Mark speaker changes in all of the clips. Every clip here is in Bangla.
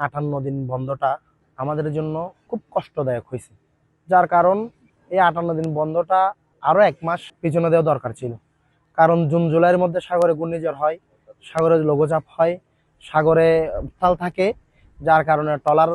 Speaker 1: 58 দিন বন্ধটা আমাদের জন্য খুব কষ্টদায়ক হয়েছে, যার কারণ এই 58 দিন বন্ধটা আরো 1 মাস পিছনে দেওয়া দরকার ছিল। কারণ জুন জুলাইয়ের মধ্যে সাগরে ঘূর্ণিঝড় হয়, সাগরে লঘুচাপ হয়, সাগরে উত্তাল থাকে, যার কারণে ট্রলার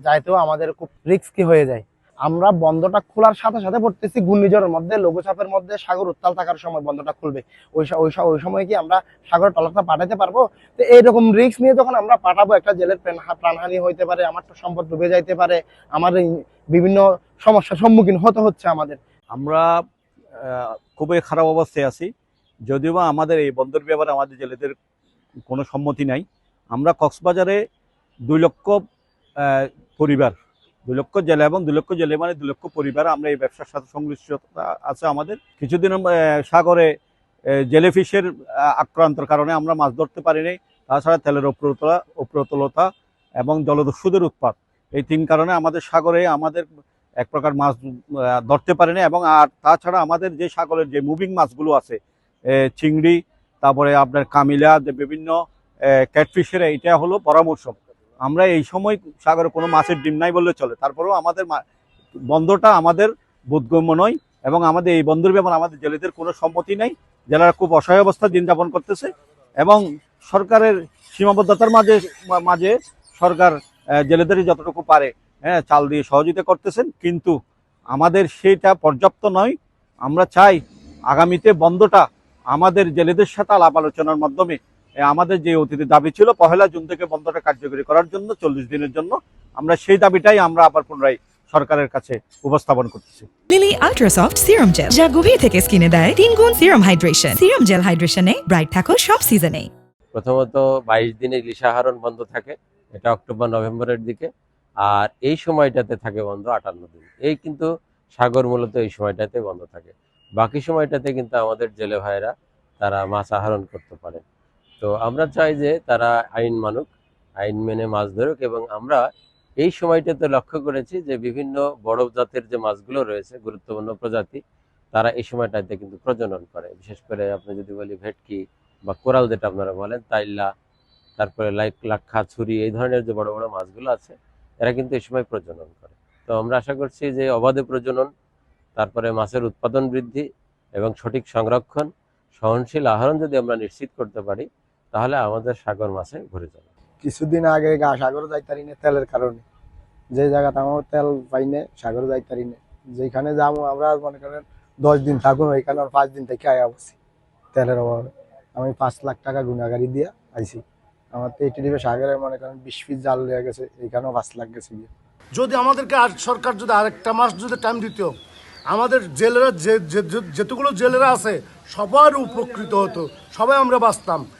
Speaker 1: যাইতেও আমাদের খুব রিস্কি হয়ে যায়। আমরা বন্ধটা খোলার সাথে সাথে পড়তেছি ঘূর্ণিঝড়ের মধ্যে, লঘুচাপের মধ্যে, সাগর উত্তাল থাকার সময় বন্ধটা খুলবে। ওই সময় কি আমরা সাগরে ট্রলারটা পাঠাতে পারবো? তো এইরকম রিস্ক নিয়ে যখন আমরা পাঠাবো, একটা জেলের প্রাণহানি হইতে পারে, আমার তো সম্পদ ডুবে যাইতে পারে, আমার বিভিন্ন সমস্যার সম্মুখীন হতে হচ্ছে আমাদের।
Speaker 2: আমরা খুবই খারাপ অবস্থায় আছি। যদিও বা আমাদের এই বন্দর ব্যাপারে আমাদের জেলেদের কোনো সম্মতি নাই। আমরা কক্সবাজারে 2 লক্ষ পরিবার, 2 লক্ষ জেলে এবং 2 লক্ষ জেলে মানে 2 লক্ষ পরিবার আমরা এই ব্যবসার সাথে সংশ্লিষ্টতা আছে আমাদের। কিছুদিন সাগরে জেলেফিশের আক্রান্তর কারণে আমরা মাছ ধরতে পারিনি। তাছাড়া তেলের উপরতলতা এবং জলদস্যুদের উৎপাত, এই 3 কারণে আমাদের সাগরে আমাদের এক প্রকার মাছ ধরতে পারেনি। এবং আর তাছাড়া আমাদের যে সাগরের যে মুভিং মাছগুলো আছে, চিংড়ি, তারপরে আপনার কামিলা, বিভিন্ন ক্যাটফিশের, এইটা হলো পরামর্শ। আমরা এই সময় সাগরে কোনো মাছের ডিম নাই বললে চলে। তারপরেও আমাদের বন্দরটা আমাদের বোধগম্য নয় এবং আমাদের এই বন্দর ব্যাপারে আমাদের জেলেদের কোনো সম্মতি নাই। জেলারা খুব অসহায় অবস্থা দিন যাপন করতেছে এবং সরকারের সীমাবদ্ধতার মাঝে সরকার জেলেদের যতটুকু পারে চাল দিয়ে সহযোগিতা করতেছেন, কিন্তু আমাদের সেটা পর্যাপ্ত নয়। আমরা চাই আগামীতে বন্ধটা আমাদের জেলেদের সাথে আলাপ আলোচনার মাধ্যমে আমাদের যে অতীতে দাবি ছিল 1 জুন থেকে বন্ধটা কার্যকরী করার জন্য 40 দিনের জন্য, আমরা সেই দাবিটাই আমরা আবার পুনরায় সরকারের কাছে উপস্থাপন করতেছি।
Speaker 3: Lily ultra soft serum gel, যা গভীর থেকে স্কিনে দেয় 3 গুণ সিরাম হাইড্রেশন। সিরাম জেল হাইড্রেশনে ব্রাইট থাকো সব সিজনে।
Speaker 4: প্রথমত 22 দিনে ইলিশ আহরণ বন্ধ থাকে, এটা অক্টোবর নভেম্বরের দিকে। আর এই সময়টাতে থাকে বন্ধ 58 দিন। এই কিন্তু সাগর মূলত এই সময়টাতে বন্ধ থাকে। বাকি সময়টাতে কিন্তু আমাদের জেলে ভাইরা তারা মাছ আহরণ করতে পারে। তো আমরা চাই যে তারা আইন মানুক, আইন মেনে মাছ ধরুক। এবং আমরা এই সময়টাতে লক্ষ্য করেছি যে বিভিন্ন বড় জাতের যে মাছগুলো রয়েছে, গুরুত্বপূর্ণ প্রজাতি, তারা এই সময়টাতে কিন্তু প্রজনন করে। বিশেষ করে আপনি যদি বলি ভেটকি বা কোরাল, যেটা আপনারা বলেন, তাইলা, তারপরে লাক্ষা, ছুরি, এই ধরনের যে বড় বড় মাছগুলো আছে, এরা কিন্তু এই সময় প্রজনন করে। তো আমরা আশা করছি যে অবাধে প্রজনন, তারপরে মাছের উৎপাদন বৃদ্ধি এবং সঠিক সংরক্ষণ, সহনশীল আহরণ যদি আমরা নিশ্চিত করতে পারি, তাহলে আমাদের সাগর মাছে ভরে যাবে।
Speaker 1: কিছুদিন আগে সাগরে যাইতারি না তেলের কারণে, যে জায়গাতে আমার তেল পাই না সাগরে যাইতারি না। যেখানে যাবো আমরা মনে করেন 10 দিন থাকুন, ওইখানে 5 দিন থেকে আয়া বসি তেলের অভাবে। আমি 5 লাখ টাকা গুণাগাড়ি দিয়ে আইছি। আমার তো এটি দিবে সাগরে মনে করেন 20 ফিট জাল লেগে গেছে, এইখানেও 5 লাখ গেছে গিয়ে।
Speaker 5: যদি আমাদেরকে আর সরকার যদি আরেকটা মাস যদি টাইম দিত, আমাদের জেলেরা যেটুকুলো জেলেরা আছে সবার উপকৃত হতো, সবাই আমরা বাঁচতাম।